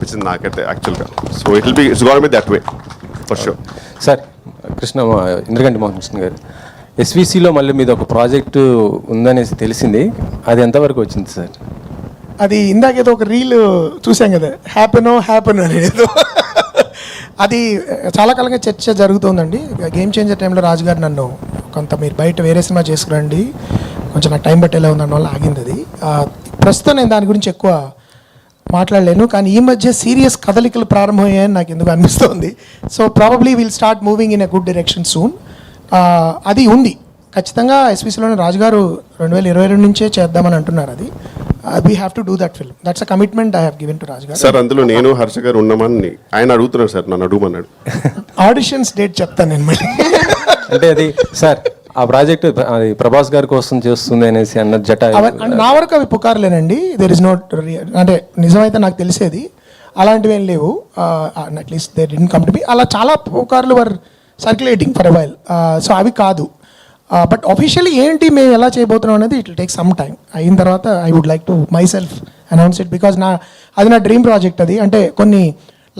అనిపించింది నాకైతే యాక్చువల్గా. So it's got be that way for sure. Sir Indraganti Mohan Krishna గారు, ఎస్విసిలో మళ్ళీ మీద ఒక ప్రాజెక్టు ఉందనేసి తెలిసింది, అది ఎంతవరకు వచ్చింది సార్? అది ఇందాకేదో ఒక రీల్ చూసాం కదా, హ్యాపెనో అనేది. అది చాలా కాలంగా చర్చ జరుగుతుందండి. గేమ్ చేంజర్ టైంలో రాజు గారు నన్ను కొంత మీరు బయట వేరే సినిమా చేసుకురండి, కొంచెం నాకు టైం పట్టేలా ఉందన్న వల్ల ఆగింది అది. ప్రస్తుతం నేను దాని గురించి ఎక్కువ మాట్లాడలేను, కానీ ఈ మధ్య సీరియస్ కదలికలు ప్రారంభమయ్యాయని నాకు ఎందుకు అనిపిస్తుంది. So probably will start moving in a good direction soon. అది ఉంది ఖచ్చితంగా. ఎస్పీసీలోనే రాజుగారు 2022 నుంచే చేద్దామని అంటున్నారు. అది we have to do that film. That's a commitment I have given to Raju గారు. సార్ అందులో నేను హర్ష గారు ఉన్నామని ఆయన అడుగుతున్నారు సార్, నన్ను అడుగుమన్నాడు. ఆడిషన్స్ డేట్ చెప్తాను నేను మళ్ళీ. అంటే అది సార్ ఆ ప్రాజెక్ట్ అది ప్రభాస్ గారి కోసం చేస్తుంది అనేసి అన్న జట నా వరకు అవి పుకార్లేనండి. దెర్ ఇస్ నోట్, అంటే నిజమైతే నాకు తెలిసేది అలాంటివి ఏం లేవు. At least they didn't come to be. అలా చాలా పుకార్లు were circulating for a while. So అవి కాదు. బట్ ఆఫీషియల్లీ ఏంటి మేము ఎలా చేయబోతున్నాం అనేది it will take some time. అయిన తర్వాత I would like to myself announce it, because అది నా డ్రీమ్ ప్రాజెక్ట్. అది అంటే కొన్ని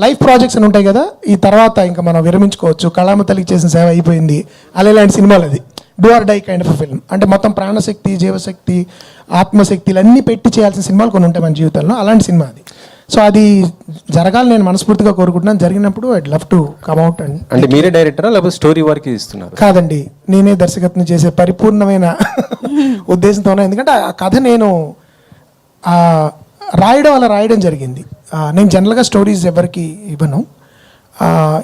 లైఫ్ ప్రాజెక్ట్స్ అని ఉంటాయి కదా, ఈ తర్వాత ఇంకా మనం విరమించుకోవచ్చు, కళామతలికి చేసిన సేవ అయిపోయింది అలా ఇలాంటి సినిమాలు. అది do or die kind of film. అంటే మొత్తం ప్రాణశక్తి, జీవశక్తి, ఆత్మశక్తిలు అన్నీ పెట్టి చేయాల్సిన సినిమాలు కొన్ని ఉంటాయి మన జీవితంలో, అలాంటి సినిమా అది. సో అది జరగాలి నేను మనస్ఫూర్తిగా కోరుకుంటున్నాను. జరిగినప్పుడు I'd love to come out. And అంటే మీరే డైరెక్టరా లేకపోతే స్టోరీ వర్క్ ఇస్తున్నారు? కాదండి, నేనే దర్శకత్వం చేసే పరిపూర్ణమైన ఉద్దేశంతో. ఎందుకంటే ఆ కథ నేను రాయడం జరిగింది. నేను జనరల్గా స్టోరీస్ ఎవరికి ఇవ్వను.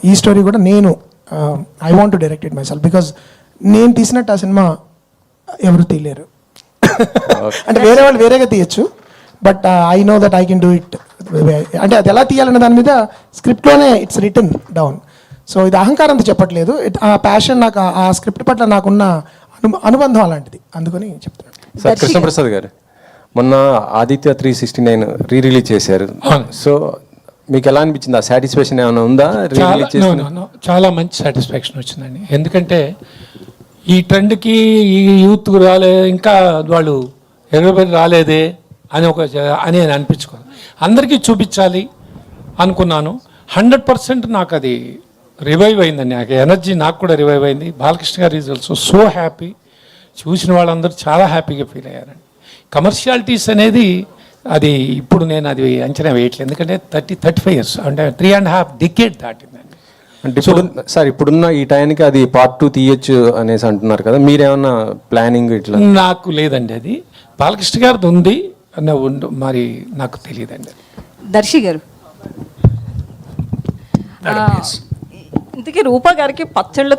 ఈ స్టోరీ కూడా నేను I want to direct it my self, because నేను తీసినట్టు ఆ సినిమా ఎవరు తీయలేరు. అంటే వేరే వాళ్ళు వేరేగా తీయచ్చు, but I know that I can do it. అంటే అది ఎలా తీయాలనే దాని మీద స్క్రిప్ట్లోనే ఇట్స్ రిటన్ డౌన్. సో ఇది అహంకారంతో చెప్పట్లేదు, ఆ ప్యాషన్, నాకు ఆ స్క్రిప్ట్ పట్ల నాకున్న అనుబంధం అలాంటిది, అందుకని చెప్తున్నాను. సార్ కృష్ణప్రసాద్ గారు, మొన్న ఆదిత్య 369 రిలీజ్ చేశారు. సో మీకు ఎలా అనిపించింది? ఆ సాటిస్ఫాక్షన్ ఏమైనా ఉందా? చాలా మంచి సాటిస్ఫాక్షన్ వచ్చిందండి. ఎందుకంటే ఈ ట్రెండ్కి ఈ యూత్ ఇంకా వాళ్ళు ఎగరబడి రాలేదే అని అనిపించుకోను. అందరికీ చూపించాలి అనుకున్నాను. 100% నాకు అది రివైవ్ అయిందండి. నాకు ఎనర్జీ నాకు కూడా రివైవ్ అయింది. బాలకృష్ణ గారు ఈజ్ ఆల్సో సో హ్యాపీ. చూసిన వాళ్ళందరూ చాలా హ్యాపీగా ఫీల్ అయ్యారండి. కమర్షియాలిటీస్ అనేది అది ఇప్పుడు నేను అది అంచనా వేయట్లేదు, ఎందుకంటే 35 years అంటే 3.5 decades దాటిందండి. అంటే ఇప్పుడు సార్ ఇప్పుడున్న ఈ టైంకి అది పార్ట్ 2 తీయచ్చు అనేసి అంటున్నారు కదా, మీరేమన్నా ప్లానింగ్ ఇట్లా? నాకు లేదండి, అది బాలకృష్ణ గారిది ఉంది మరి నాకు తెలియదండి. దర్శి గారు, ఇంతకీ రూపా గారికి పచ్చళ్ళు